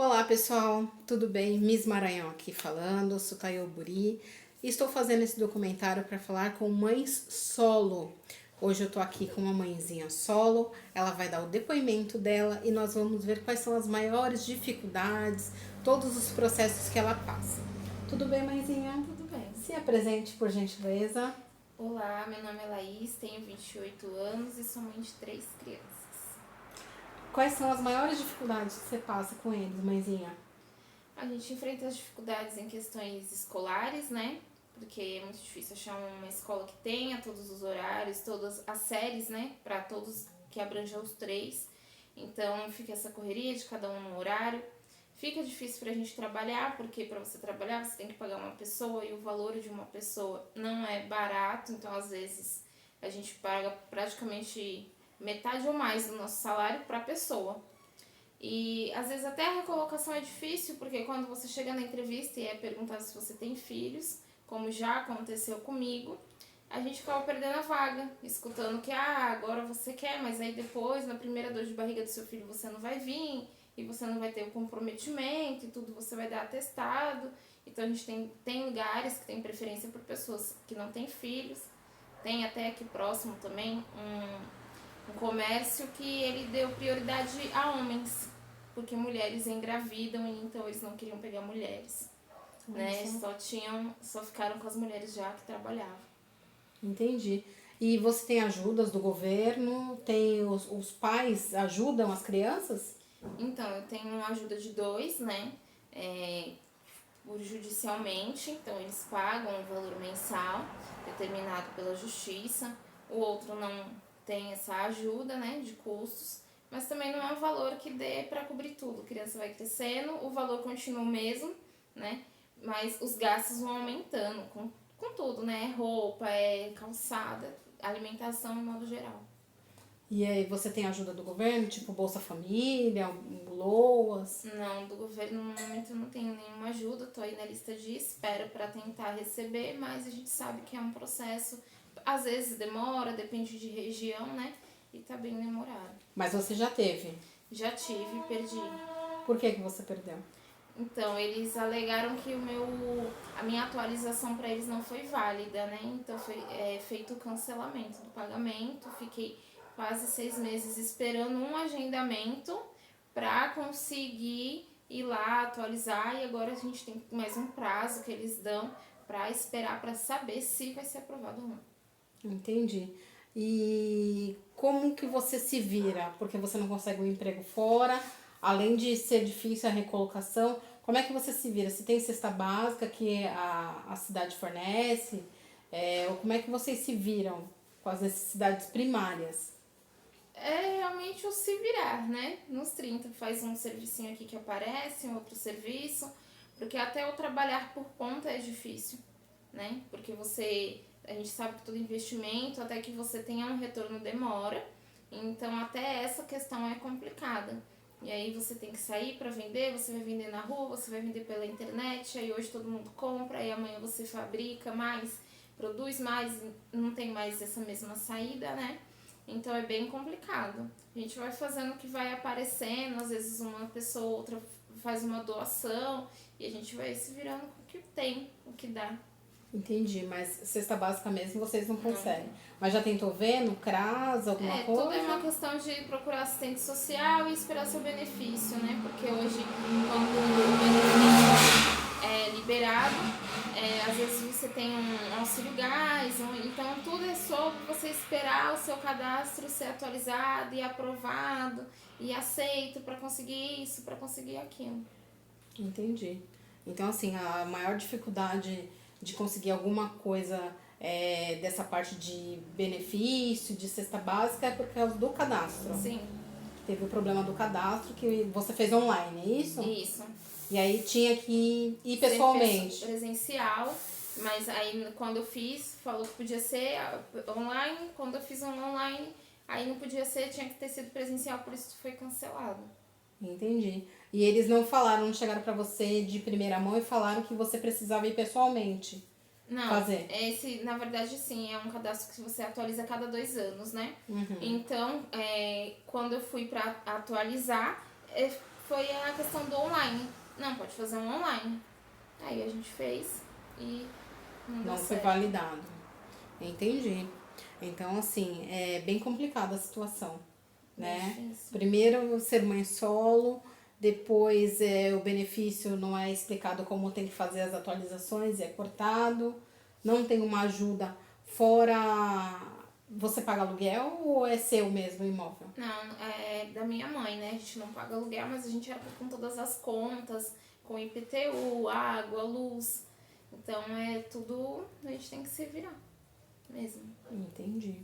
Olá pessoal, tudo bem? Miss Maranhão aqui falando, sou Tayoburi e estou fazendo esse documentário para falar com mães solo. Hoje eu tô aqui com uma mãezinha solo, ela vai dar o depoimento dela e nós vamos ver quais são as maiores dificuldades, todos os processos que ela passa. Tudo bem, mãezinha? Tudo bem. Se apresente, por gentileza. Olá, meu nome é Laís, tenho 28 anos e sou mãe de 3 crianças. Quais são as maiores dificuldades que você passa com eles, mãezinha? A gente enfrenta as dificuldades em questões escolares, né? Porque é muito difícil achar uma escola que tenha todos os horários, todas as séries, né? Para todos que abranjam os 3. Então fica essa correria de cada um no horário. Fica difícil pra gente trabalhar, porque para você trabalhar você tem que pagar uma pessoa e o valor de uma pessoa não é barato, então às vezes a gente paga praticamente metade ou mais do nosso salário para a pessoa. E às vezes até a recolocação é difícil, porque quando você chega na entrevista e é perguntado se você tem filhos, como já aconteceu comigo, a gente acaba perdendo a vaga, escutando que agora você quer, mas aí depois, na primeira dor de barriga do seu filho, você não vai vir, e você não vai ter o comprometimento, e tudo você vai dar atestado. Então a gente tem lugares que tem preferência por pessoas que não têm filhos. Tem até aqui próximo também um comércio que ele deu prioridade a homens, porque mulheres engravidam e então eles não queriam pegar mulheres, né? Só ficaram com as mulheres já que trabalhavam. Entendi. E você tem ajudas do governo? Tem os pais ajudam as crianças? Então, eu tenho uma ajuda de 2, né? Judicialmente, então eles pagam um valor mensal determinado pela justiça. O outro não tem essa ajuda, né, de custos, mas também não é um valor que dê para cobrir tudo. A criança vai crescendo, o valor continua o mesmo, né, mas os gastos vão aumentando com tudo, né, roupa, calçada, alimentação em modo geral. E aí você tem ajuda do governo, tipo Bolsa Família, LOAS? Não, do governo no momento eu não tenho nenhuma ajuda, tô aí na lista de espera para tentar receber, mas a gente sabe que é um processo, às vezes demora, depende de região, né? E tá bem demorado. Mas você já teve. Já tive, perdi. Por que você perdeu? Então, eles alegaram que a minha atualização para eles não foi válida, né? Então foi feito o cancelamento do pagamento, fiquei quase 6 meses esperando um agendamento para conseguir ir lá atualizar, e agora a gente tem mais um prazo que eles dão para esperar para saber se vai ser aprovado ou não. Entendi. E como que você se vira? Porque você não consegue um emprego fora, além de ser difícil a recolocação, como é que você se vira? Se tem cesta básica que a cidade fornece, ou como é que vocês se viram com as necessidades primárias? É realmente o se virar, né? Nos 30 faz um servicinho aqui que aparece, um outro serviço, porque até o trabalhar por conta é difícil, né? Porque a gente sabe que todo investimento, até que você tenha um retorno, demora, então até essa questão é complicada. E aí você tem que sair para vender, você vai vender na rua, você vai vender pela internet, aí hoje todo mundo compra, aí amanhã você fabrica mais, produz mais, não tem mais essa mesma saída, né? Então é bem complicado. A gente vai fazendo o que vai aparecendo, às vezes uma pessoa ou outra faz uma doação e a gente vai se virando com o que tem, o que dá. Entendi, mas cesta básica mesmo vocês não conseguem. Mas já tentou ver no CRAS, alguma coisa? Tudo é uma questão de procurar assistente social e esperar seu benefício, né? Porque hoje, quando o benefício é liberado, às vezes você tem um auxílio gás, então tudo é sobre você esperar o seu cadastro ser atualizado e aprovado e aceito para conseguir isso, para conseguir aquilo. Entendi. Então, assim, a maior dificuldade de conseguir alguma coisa dessa parte de benefício, de cesta básica, é por causa do cadastro. Sim. Teve o problema do cadastro que você fez online, é isso? Isso. E aí tinha que ir pessoalmente. Presencial, mas aí quando eu fiz, falou que podia ser online. Quando eu fiz online, aí não podia ser, tinha que ter sido presencial, por isso foi cancelado. Entendi. E eles não falaram, não chegaram pra você de primeira mão e falaram que você precisava ir pessoalmente fazer? Esse, na verdade, sim, é um cadastro que você atualiza a cada 2 anos, né? Uhum. Então, quando eu fui pra atualizar, foi a questão do online. Não, pode fazer um online. Aí a gente fez e não foi validado. Entendi. Então, assim, é bem complicada a situação, né? Difícil. Primeiro, ser mãe solo, depois o benefício não é explicado como tem que fazer as atualizações, é cortado, não tem uma ajuda fora... Você paga aluguel ou é seu mesmo o imóvel? Não, é da minha mãe, né? A gente não paga aluguel, mas a gente arca com todas as contas, com IPTU, água, luz. Então é tudo, a gente tem que se virar mesmo. Entendi.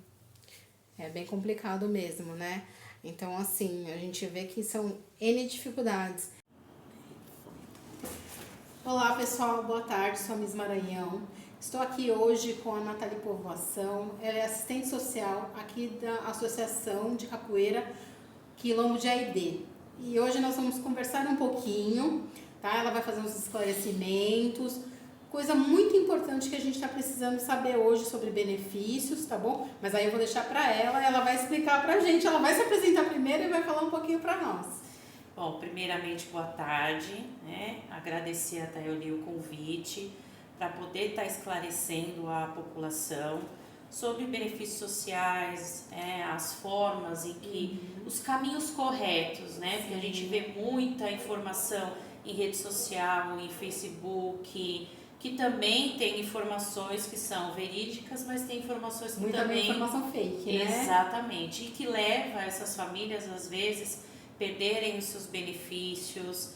É bem complicado mesmo, né? Então, assim, a gente vê que são N dificuldades. Olá, pessoal. Boa tarde. Sou a Miss Maranhão. Estou aqui hoje com a Nathalie Povoação. Ela é assistente social aqui da Associação de Capoeira Quilombo de Aidê. E hoje nós vamos conversar um pouquinho, tá? Ela vai fazer uns esclarecimentos, coisa muito importante que a gente está precisando saber hoje sobre benefícios, tá bom? Mas aí eu vou deixar para ela vai explicar pra gente. Ela vai se apresentar primeiro e vai falar um pouquinho para nós. Bom, primeiramente, boa tarde, né? Agradecer a Tayoli o convite para poder estar esclarecendo a população sobre benefícios sociais, as formas em que, os caminhos corretos, né? Porque a gente vê muita informação em rede social, em Facebook, que também tem informações que são verídicas, mas tem informações que muita também... informação fake, né? Exatamente, e que leva essas famílias, às vezes, perderem os seus benefícios,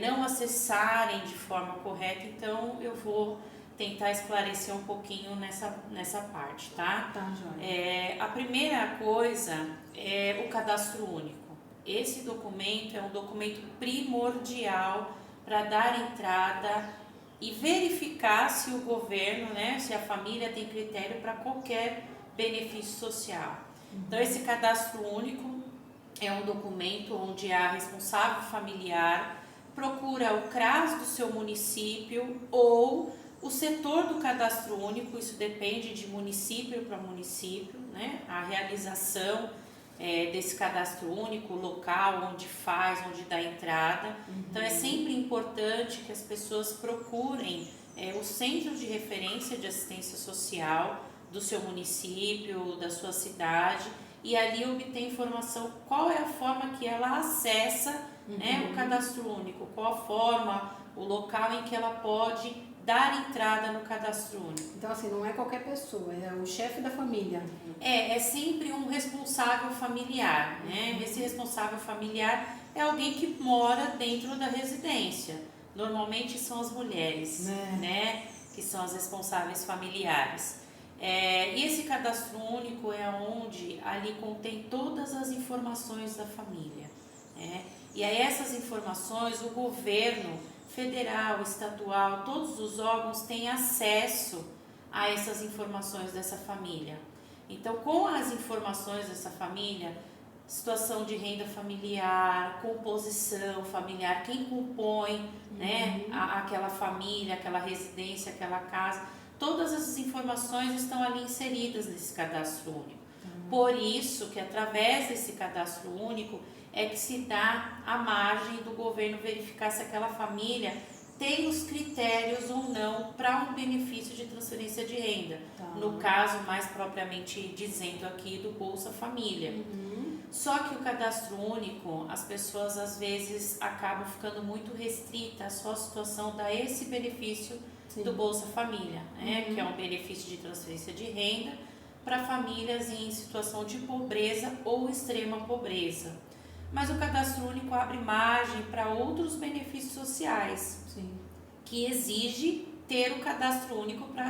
não acessarem de forma correta. Então eu vou tentar esclarecer um pouquinho nessa parte, tá? Tá, joia. A primeira coisa é o cadastro único. Esse documento é um documento primordial para dar entrada e verificar se o governo, né, se a família tem critério para qualquer benefício social. Então esse cadastro único é um documento onde a responsável familiar procura o CRAS do seu município ou o setor do cadastro único. Isso depende de município para município, né? A realização desse cadastro único, o local onde faz, onde dá entrada. Então é sempre importante que as pessoas procurem o centro de referência de assistência social do seu município, da sua cidade, e ali obter informação qual é a forma que ela acessa o cadastro único, qual a forma, o local em que ela pode dar entrada no cadastro único. Então, assim, não é qualquer pessoa, é o chefe da família. É sempre um responsável familiar, né? Esse responsável familiar é alguém que mora dentro da residência. Normalmente são as mulheres, né? Que são as responsáveis familiares. E esse cadastro único é onde ali contém todas as informações da família, né? E aí essas informações o governo federal, estadual, todos os órgãos têm acesso a essas informações dessa família. Então, com as informações dessa família, situação de renda familiar, composição familiar, quem compõe né, aquela família, aquela residência, aquela casa, todas essas informações estão ali inseridas nesse cadastro único. Por isso que através desse cadastro único é que se dá a margem do governo verificar se aquela família tem os critérios ou não para um benefício de transferência de renda. No caso, mais propriamente dizendo aqui, do Bolsa Família. Só que o cadastro único, as pessoas às vezes acabam ficando muito restritas à sua situação da esse benefício do Bolsa Família, né? Que é um benefício de transferência de renda para famílias em situação de pobreza ou extrema pobreza. Mas o cadastro único abre margem para outros benefícios sociais, que exige ter o cadastro único para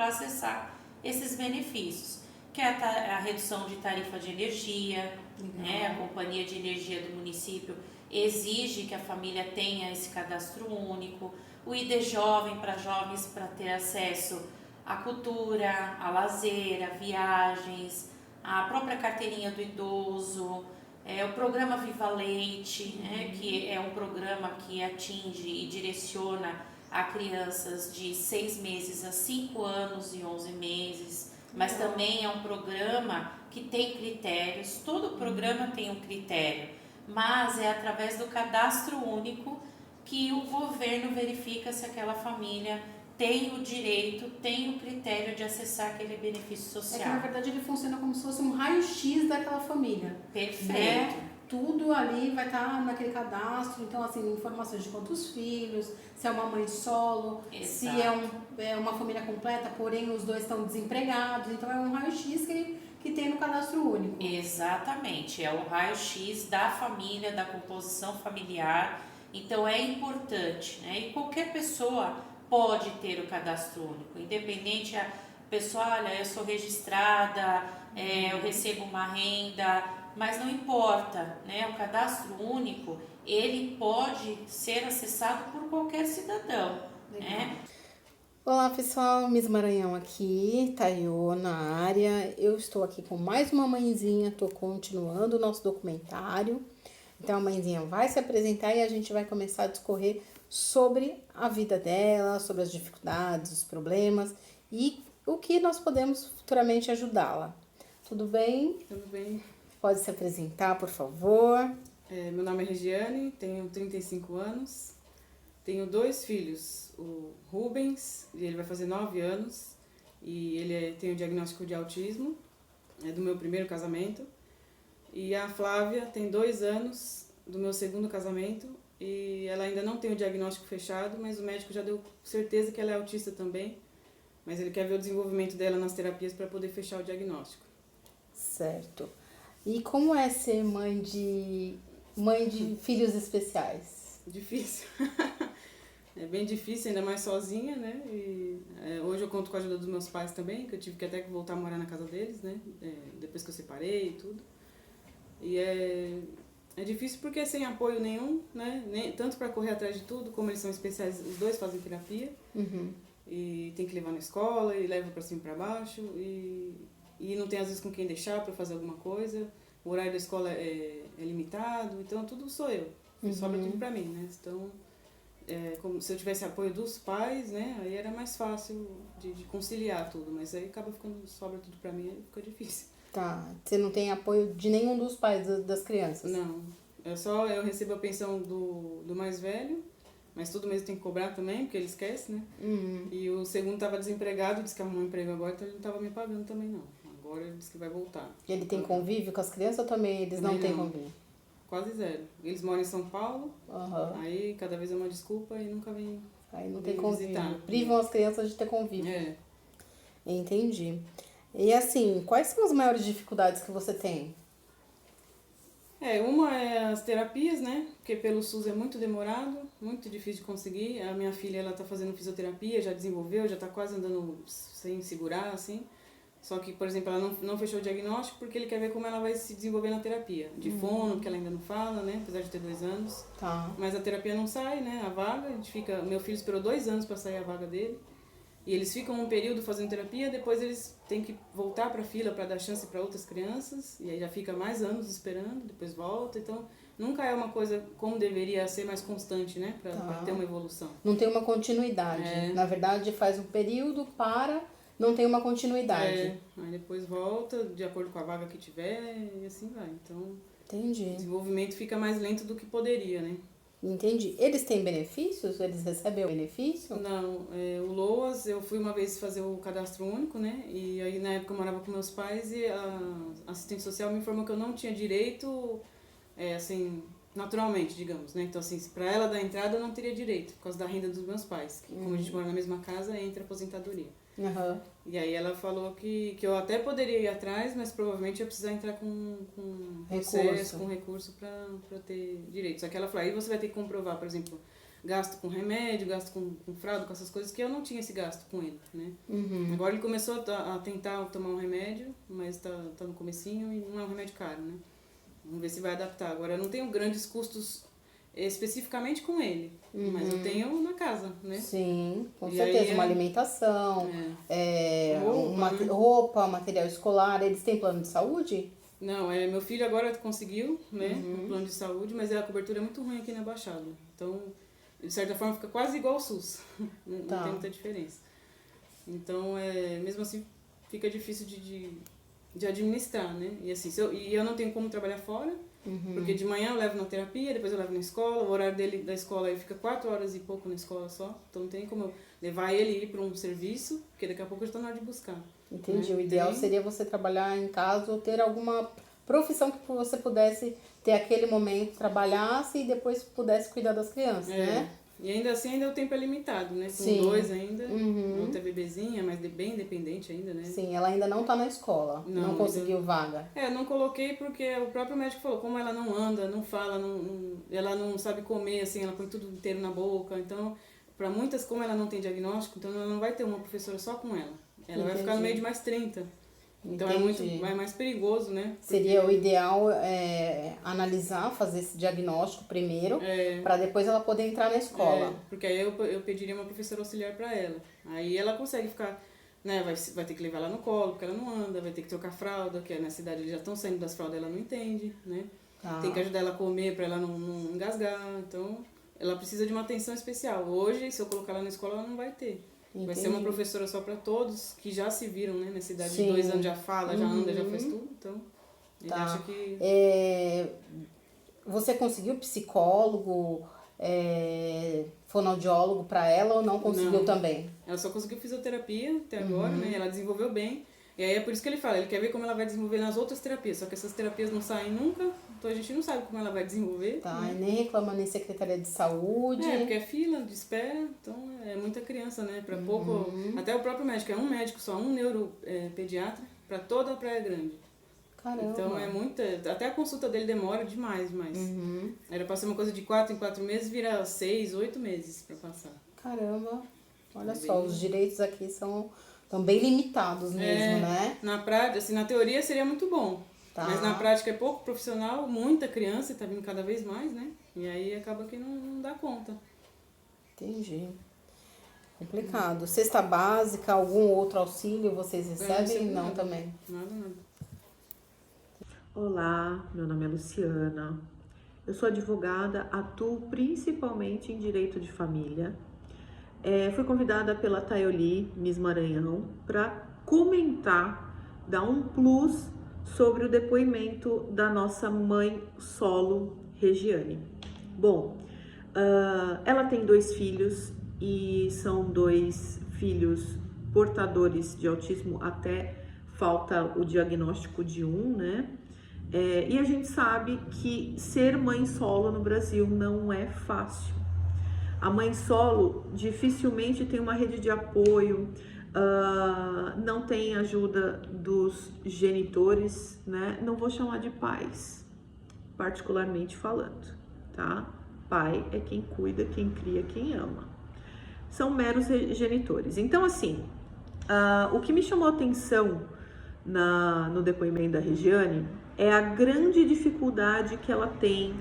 acessar esses benefícios, que é a redução de tarifa de energia, né? A companhia de energia do município exige que a família tenha esse cadastro único, o ID Jovem para jovens para ter acesso à cultura, a lazer, a viagens, a própria carteirinha do idoso, o programa Viva Leite, que é um programa que atinge e direciona a crianças de 6 meses a 5 anos e 11 meses, mas também é um programa que tem critérios, todo programa tem um critério, mas é através do cadastro único que o governo verifica se aquela família tem o direito, tem o critério de acessar aquele benefício É que, social. na verdade, ele funciona como se fosse um raio-x daquela família. Perfeito. Né? Tudo ali vai estar naquele cadastro. Então, assim, informações de quantos filhos, se é uma mãe solo, Exato. se é uma família completa, porém os dois estão desempregados. Então, é um raio-x que tem no cadastro único. Exatamente, é o raio-x da família, da composição familiar. Então é importante, né? E qualquer pessoa pode ter o cadastro único, independente a pessoa, olha, eu sou registrada, eu recebo uma renda, mas não importa, né? O cadastro único, ele pode ser acessado por qualquer cidadão, né? Olá pessoal, Miss Maranhão aqui, Taiô na área. Eu estou aqui com mais uma mãezinha, estou continuando o nosso documentário. Então a mãezinha vai se apresentar e a gente vai começar a discorrer sobre a vida dela, sobre as dificuldades, os problemas e o que nós podemos futuramente ajudá-la. Tudo bem? Tudo bem. Pode se apresentar, por favor. Meu nome é Regiane, tenho 35 anos, tenho 2 filhos, o Rubens, ele vai fazer 9 anos e ele tem o diagnóstico de autismo, é do meu primeiro casamento, e a Flávia tem 2 anos do meu segundo casamento e ela ainda não tem o diagnóstico fechado, mas o médico já deu certeza que ela é autista também, mas ele quer ver o desenvolvimento dela nas terapias para poder fechar o diagnóstico. Certo. E como é ser mãe de filhos especiais? Difícil. É bem difícil, ainda mais sozinha, né? E, hoje eu conto com a ajuda dos meus pais também, que eu tive que até voltar a morar na casa deles, né? Depois que eu separei e tudo. E é difícil porque é sem apoio nenhum, né? Tanto para correr atrás de tudo, como eles são especiais, os dois fazem terapia. Uhum. E tem que levar na escola, e leva para cima e para baixo. E não tem às vezes com quem deixar para fazer alguma coisa. O horário da escola é limitado, então tudo sou eu. Sobra tudo para mim, né? Então, como se eu tivesse apoio dos pais, né? Aí era mais fácil de conciliar tudo, mas aí acaba ficando, sobra tudo para mim, aí fica difícil. Tá. Você não tem apoio de nenhum dos pais das crianças? Não. Eu recebo a pensão do mais velho, mas todo mês tem que cobrar também, porque ele esquece, né? Uhum. E o segundo estava desempregado, disse que arrumou um emprego agora, então ele não estava me pagando também não. Agora ele disse que vai voltar. Ele tem convívio com as crianças ou também eles não têm Não. convívio? Quase zero. Eles moram em São Paulo, Uhum. aí cada vez é uma desculpa e nunca vem. Aí não tem Vem convívio. visitar. Privam as crianças de ter convívio. É. Entendi. E assim, quais são as maiores dificuldades que você tem? Uma é as terapias, né? Porque pelo SUS é muito demorado, muito difícil de conseguir. A minha filha, ela tá fazendo fisioterapia, já desenvolveu, já tá quase andando sem segurar, assim. Só que, por exemplo, ela não fechou o diagnóstico porque ele quer ver como ela vai se desenvolver na terapia. De fono, porque ela ainda não fala, né? Apesar de ter 2 anos. Tá. Mas a terapia não sai, né? A vaga, meu filho esperou 2 anos para sair a vaga dele. E eles ficam um período fazendo terapia, depois eles têm que voltar para a fila para dar chance para outras crianças, e aí já fica mais anos esperando, depois volta. Então, nunca é uma coisa como deveria ser, mais constante, né? Para ter uma evolução. Não tem uma continuidade. Na verdade, faz um período, não tem uma continuidade. Aí depois volta, de acordo com a vaga que tiver, e assim vai. Então, Entendi. o desenvolvimento fica mais lento do que poderia, né? Entendi. Eles têm benefícios? Eles recebem o benefício? Não, o LOAS, eu fui uma vez fazer o cadastro único, né? E aí na época eu morava com meus pais e a assistente social me informou que eu não tinha direito, assim, naturalmente, digamos, né? Então, assim, para ela dar entrada eu não teria direito, por causa da renda dos meus pais. Que, como a gente mora na mesma casa, entra a aposentadoria. Uhum. E aí ela falou que eu até poderia ir atrás, mas provavelmente eu ia precisar entrar com processo, com recurso para ter direito. Só que ela falou, aí você vai ter que comprovar, por exemplo, gasto com remédio, gasto com fralda, com essas coisas, que eu não tinha esse gasto com ele, né? Uhum. Agora ele começou a tentar tomar um remédio, mas tá no comecinho e não é um remédio caro, né? Vamos ver se vai adaptar. Agora eu não tenho grandes custos especificamente com ele, mas eu tenho na casa, né? Sim, com E certeza. aí Uma alimentação, Roupa, roupa, material escolar. Eles têm plano de saúde? Não, meu filho agora conseguiu, né, um plano de saúde, mas a cobertura é muito ruim aqui na Baixada. Então, de certa forma, fica quase igual ao SUS. Não tem muita diferença. Então, mesmo assim, fica difícil de administrar, né? E assim, eu não tenho como trabalhar fora, Porque de manhã eu levo na terapia, depois eu levo na escola, o horário dele da escola ele fica 4 horas e pouco na escola só, então não tem como eu levar ele e ir para um serviço, porque daqui a pouco eu estou na hora de buscar. Entendi. Né? O ideal seria você trabalhar em casa ou ter alguma profissão que você pudesse ter aquele momento, trabalhasse e depois pudesse cuidar das crianças, né? E ainda assim, ainda o tempo é limitado, né? Com Sim. 2 ainda, outra bebezinha, mas bem independente ainda, né? Sim, ela ainda não tá na escola, não conseguiu vaga. Eu não coloquei porque o próprio médico falou, como ela não anda, não fala, ela não sabe comer, assim, ela põe tudo inteiro na boca, então, para muitas, como ela não tem diagnóstico, então ela não vai ter uma professora só com ela. Ela vai ficar no meio de mais 30. Então é mais perigoso, né? Porque seria o ideal analisar, fazer esse diagnóstico primeiro, para depois ela poder entrar na escola. Porque aí eu pediria uma professora auxiliar para ela. Aí ela consegue ficar, né? Vai ter que levar ela no colo, porque ela não anda, vai ter que trocar fralda, que na cidade eles já estão saindo das fraldas, ela não entende, né? Tem que ajudar ela a comer para ela não engasgar. Então ela precisa de uma atenção especial. Hoje, se eu colocar ela na escola, ela não vai ter. Entendi. Vai ser uma professora só para todos que já se viram, né? Nessa idade de 2 anos já fala, já anda, já faz tudo. Então, ele acha que... Você conseguiu psicólogo, fonoaudiólogo para ela ou não conseguiu também? Ela só conseguiu fisioterapia até agora, né? Ela desenvolveu bem. E aí é por isso que ele fala, ele quer ver como ela vai desenvolver nas outras terapias. Só que essas terapias não saem nunca, então a gente não sabe como ela vai desenvolver. E nem reclamando em Secretaria de Saúde. Porque é fila de espera, então é muita criança, né? Para pouco. Até o próprio médico, é um médico só, um neuropediatra para toda a Praia Grande. Caramba. Então é muita. Até a consulta dele demora demais. Era pra ser uma coisa de 4 em 4 meses, vira 6, 8 meses para passar. Caramba, olha só, os direitos aqui são bem limitados mesmo, né? Na prática, assim, na teoria seria muito bom. Mas na prática é pouco profissional, muita criança e tá vindo cada vez mais, né? E aí acaba que não dá conta. Entendi. Complicado. Cesta básica, algum outro auxílio vocês recebem? Não, nada. também. Nada. Olá, meu nome é Luciana. Eu sou advogada, atuo principalmente em direito de família. Fui convidada pela Tayoli, Miss Maranhão, para comentar, dar um plus sobre o depoimento da nossa mãe solo, Regiane. Bom, ela tem 2 filhos e são 2 filhos portadores de autismo, até falta o diagnóstico de um, né? E a gente sabe que ser mãe solo no Brasil não é fácil. A mãe solo dificilmente tem uma rede de apoio, não tem ajuda dos genitores, né? Não vou chamar de pais, particularmente falando, tá? Pai é quem cuida, quem cria, quem ama. São meros genitores. Então, assim, o que me chamou a atenção no depoimento da Regiane é a grande dificuldade que ela tem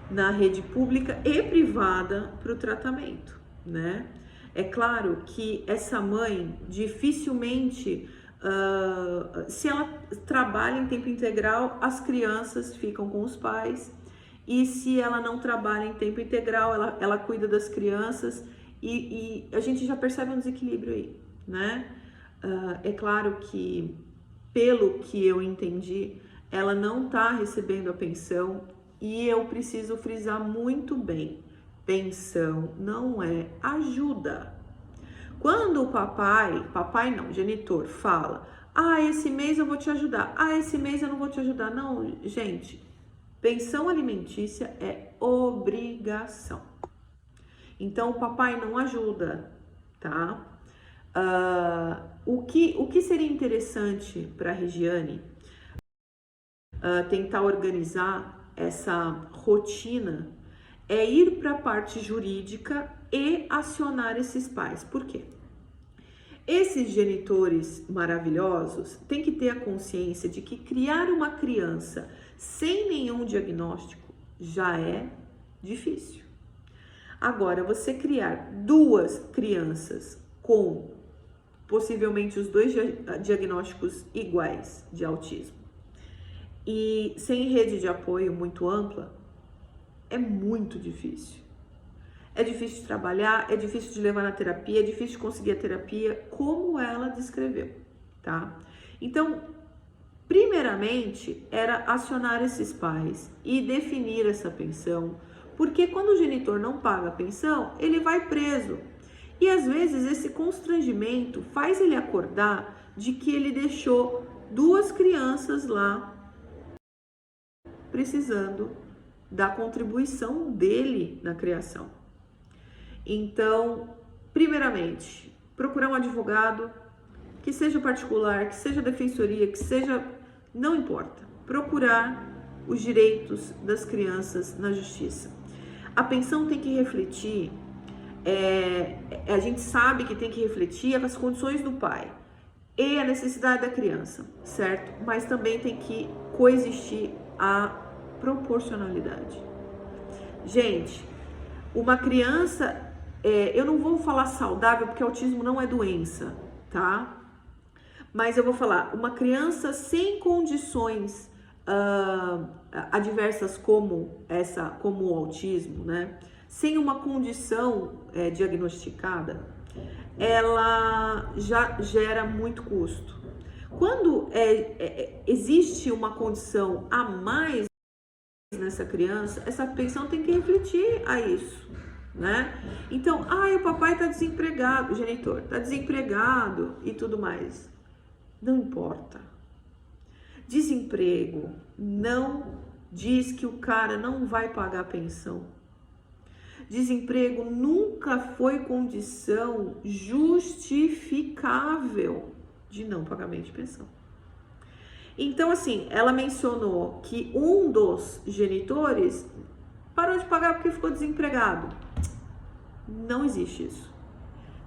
na rede pública e privada para o tratamento, né? É claro que essa mãe dificilmente, se ela trabalha em tempo integral, as crianças ficam com os pais, e se ela não trabalha em tempo integral, ela cuida das crianças, e a gente já percebe um desequilíbrio aí, né? É claro que, pelo que eu entendi, ela não está recebendo a pensão, e eu preciso frisar muito bem, pensão não é ajuda. Quando o papai não, genitor, fala, esse mês eu vou te ajudar, esse mês eu não vou te ajudar. Não, gente, pensão alimentícia é obrigação. Então o papai não ajuda, tá? O que seria interessante para a Regiane tentar organizar essa rotina é ir para a parte jurídica e acionar esses pais. Por quê? Esses genitores maravilhosos têm que ter a consciência de que criar uma criança sem nenhum diagnóstico já é difícil. Agora, você criar 2 crianças com possivelmente os 2 diagnósticos iguais de autismo e sem rede de apoio muito ampla, é muito difícil. É difícil de trabalhar, é difícil de levar na terapia, é difícil de conseguir a terapia, como ela descreveu, tá? Então, primeiramente era acionar esses pais e definir essa pensão, porque quando o genitor não paga a pensão, ele vai preso. E às vezes esse constrangimento faz ele acordar de que ele deixou 2 crianças lá precisando da contribuição dele na criação. Então, primeiramente, procurar um advogado, que seja particular, que seja defensoria, que seja, não importa, procurar os direitos das crianças na justiça. A pensão tem que refletir, a gente sabe que tem que refletir as condições do pai e a necessidade da criança, certo? Mas também tem que coexistir a proporcionalidade. Gente, uma criança, eu não vou falar saudável porque autismo não é doença, tá? Mas eu vou falar, uma criança sem condições adversas como o autismo, né? Sem uma condição diagnosticada, ela já gera muito custo. Quando existe uma condição a mais nessa criança, essa pensão tem que refletir a isso, né? Então, o papai tá desempregado, o genitor tá desempregado e tudo mais. Não importa. Desemprego não diz que o cara não vai pagar a pensão. Desemprego nunca foi condição justificável de não pagamento de pensão. Então, assim, ela mencionou que um dos genitores parou de pagar porque ficou desempregado. Não existe isso.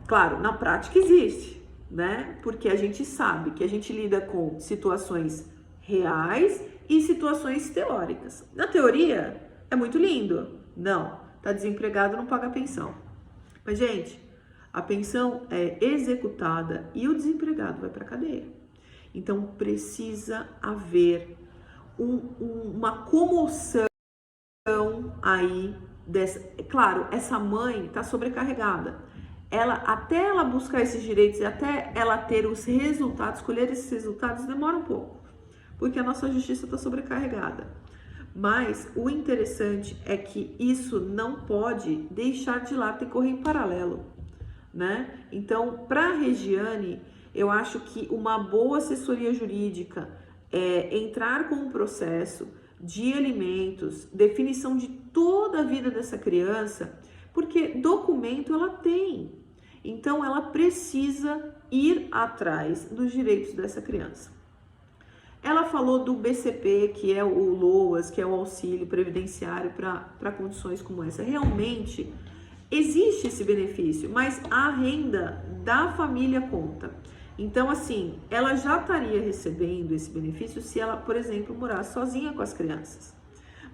Claro, na prática existe, né? Porque a gente sabe que a gente lida com situações reais e situações teóricas. Na teoria, é muito lindo. Não, tá desempregado, não paga pensão. Mas, gente, a pensão é executada e o desempregado vai pra cadeia. Então, precisa haver uma comoção aí dessa. Claro, essa mãe está sobrecarregada. Até ela buscar esses direitos e até ela ter os resultados, escolher esses resultados, demora um pouco, porque a nossa justiça está sobrecarregada. Mas o interessante é que isso não pode deixar de lado, tem que correr em paralelo, né? Então, para a Regiane, eu acho que uma boa assessoria jurídica é entrar com um processo de alimentos, definição de toda a vida dessa criança, porque documento ela tem. Então, ela precisa ir atrás dos direitos dessa criança. Ela falou do BCP, que é o LOAS, que é o auxílio previdenciário para condições como essa. Realmente, existe esse benefício, mas a renda da família conta. Então, assim, ela já estaria recebendo esse benefício se ela, por exemplo, morasse sozinha com as crianças.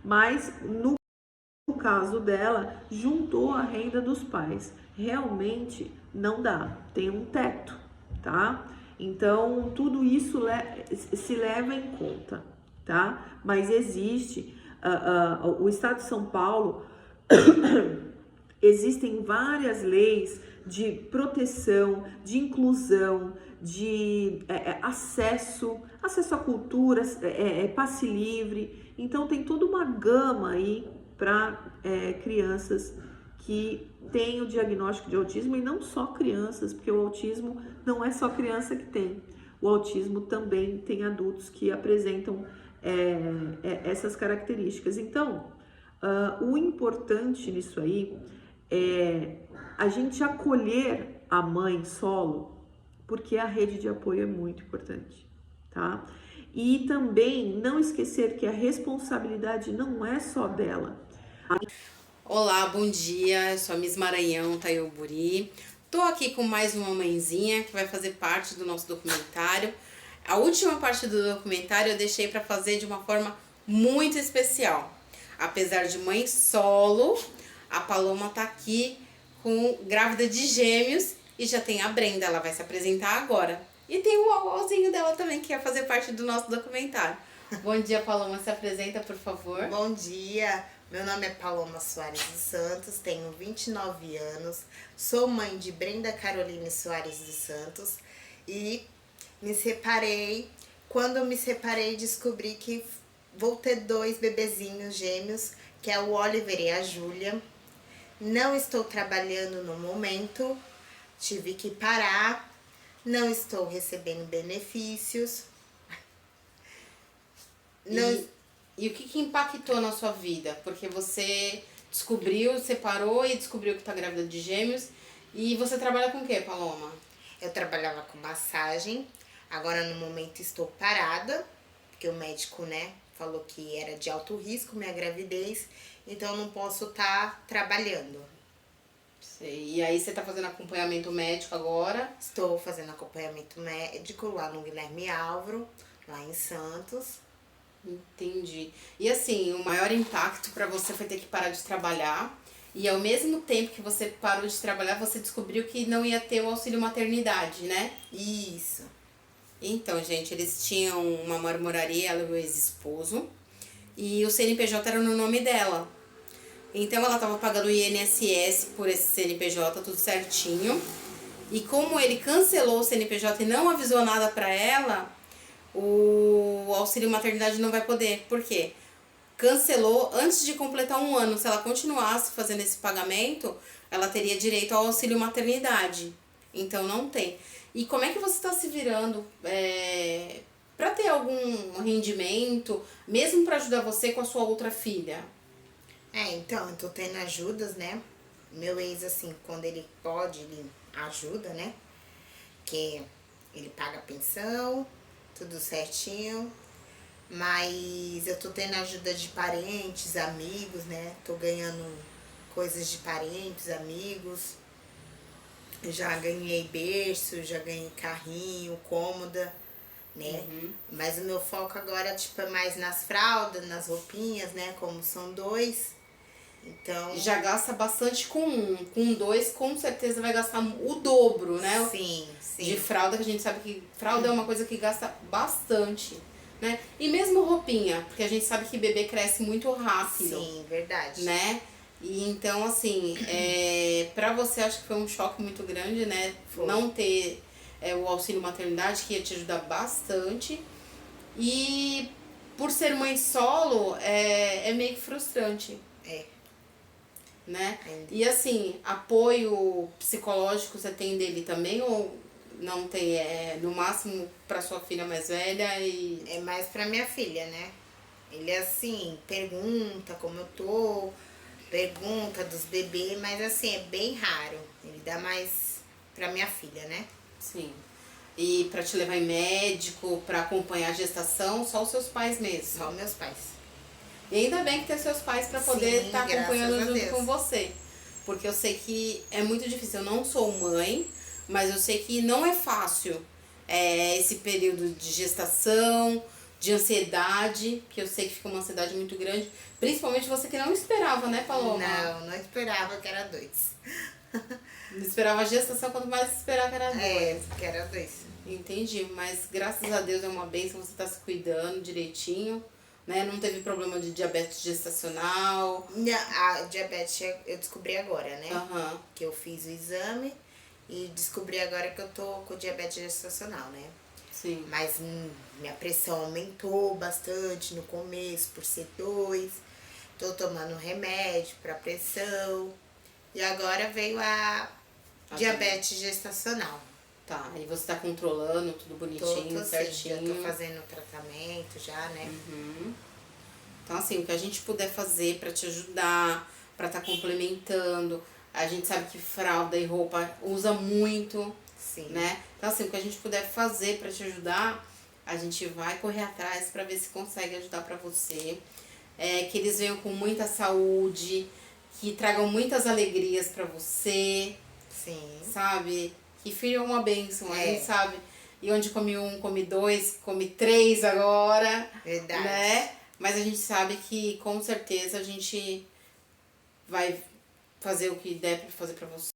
Mas, no caso dela, juntou a renda dos pais. Realmente não dá, tem um teto, tá? Então, tudo isso se leva em conta, tá? Mas existe, o Estado de São Paulo, existem várias leis de proteção, de inclusão, de acesso à cultura, passe livre. Então, tem toda uma gama aí para crianças que têm o diagnóstico de autismo, e não só crianças, porque o autismo não é só criança que tem. O autismo também tem adultos que apresentam essas características. Então, o importante nisso aí é a gente acolher a mãe solo, porque a rede de apoio é muito importante, tá? E também não esquecer que a responsabilidade não é só dela. Olá, bom dia, eu sou a Miss Maranhão, Tayoburi. Tô aqui com mais uma mãezinha que vai fazer parte do nosso documentário. A última parte do documentário eu deixei para fazer de uma forma muito especial. Apesar de mãe solo, a Paloma tá aqui grávida de gêmeos e já tem a Brenda, ela vai se apresentar agora. E tem o Uauzinho dela também, que quer fazer parte do nosso documentário. Bom dia, Paloma, se apresenta, por favor. Bom dia, meu nome é Paloma Soares dos Santos, tenho 29 anos, sou mãe de Brenda Caroline Soares dos Santos e me separei Quando eu me separei, descobri que vou ter 2 bebezinhos gêmeos, que é o Oliver e a Júlia. Não estou trabalhando no momento, tive que parar, não estou recebendo benefícios. Não... E o que impactou na sua vida? Porque você descobriu, separou e descobriu que tá grávida de gêmeos. E você trabalha com o que, Paloma? Eu trabalhava com massagem, agora no momento estou parada, porque o médico, né, falou que era de alto risco minha gravidez, então não posso estar trabalhando. Sei. E aí você tá fazendo acompanhamento médico agora? Estou fazendo acompanhamento médico lá no Guilherme Álvaro, lá em Santos. Entendi. E assim, o maior impacto pra você foi ter que parar de trabalhar. E ao mesmo tempo que você parou de trabalhar, você descobriu que não ia ter o auxílio maternidade, né? Isso. Então, gente, eles tinham uma marmoraria, ela e o ex-esposo. E o CNPJ era no nome dela. Então ela estava pagando o INSS por esse CNPJ, tudo certinho. E como ele cancelou o CNPJ e não avisou nada pra ela, o auxílio maternidade não vai poder. Por quê? Cancelou antes de completar 1 ano. Se ela continuasse fazendo esse pagamento, ela teria direito ao auxílio maternidade. Então não tem. E como é que você está se virando para ter algum rendimento, mesmo para ajudar você com a sua outra filha? Então, eu tô tendo ajudas, né? Meu ex, assim, quando ele pode, ele ajuda, né? Que ele paga a pensão, tudo certinho. Mas eu tô tendo ajuda de parentes, amigos, né? Tô ganhando coisas de parentes, amigos. Eu já ganhei berço, já ganhei carrinho, cômoda, né? Mas o meu foco agora, tipo, é mais nas fraldas, nas roupinhas, né? Como são 2. Então... Já gasta bastante com 1. Com 2, com certeza vai gastar o dobro, né? Sim, sim. De fralda, que a gente sabe que fralda é uma coisa que gasta bastante, né? E mesmo roupinha, porque a gente sabe que bebê cresce muito rápido. Sim, verdade. Né? E então, assim, pra você acho que foi um choque muito grande, né? Foi. Não ter o auxílio maternidade, que ia te ajudar bastante. E por ser mãe solo, é meio que frustrante. Né? E assim, apoio psicológico você tem dele também ou não tem? No máximo pra sua filha mais velha e... É mais pra minha filha, né? Ele assim, pergunta como eu tô, pergunta dos bebês, mas assim, é bem raro. Ele dá mais pra minha filha, né? Sim. E pra te levar em médico, pra acompanhar a gestação, só os seus pais mesmo? Só meus pais. E ainda bem que tem seus pais pra poder estar acompanhando graças a junto Deus. com você. Porque eu sei que é muito difícil. Eu não sou mãe, mas eu sei que não é fácil esse período de gestação, de ansiedade, que eu sei que fica uma ansiedade muito grande. Principalmente você que não esperava, né, Paloma? Não esperava que era 2. Não esperava a gestação, quanto mais esperar que era 2. Que era 2. Entendi, mas graças a Deus é uma bênção, você tá se cuidando direitinho. Né? Não teve problema de diabetes gestacional. A diabetes eu descobri agora, né? Uhum. Que eu fiz o exame e descobri agora que eu tô com diabetes gestacional, né? Sim. Mas minha pressão aumentou bastante no começo, por ser 2. Tô tomando remédio pra pressão. E agora veio a diabetes gestacional. Tá, e você tá controlando tudo bonitinho, certinho. Já tô fazendo tratamento já, né? Então assim, o que a gente puder fazer pra te ajudar, pra tá complementando. A gente sabe que fralda e roupa usa muito, Sim. Né? Então assim, o que a gente puder fazer pra te ajudar, a gente vai correr atrás pra ver se consegue ajudar pra você. Que eles venham com muita saúde, que tragam muitas alegrias pra você. Sim. Sabe? Que filho é uma bênção, a gente sabe. E onde come 1, come 2, come 3 agora. Verdade. Né? Mas a gente sabe que com certeza a gente vai fazer o que der pra fazer pra você.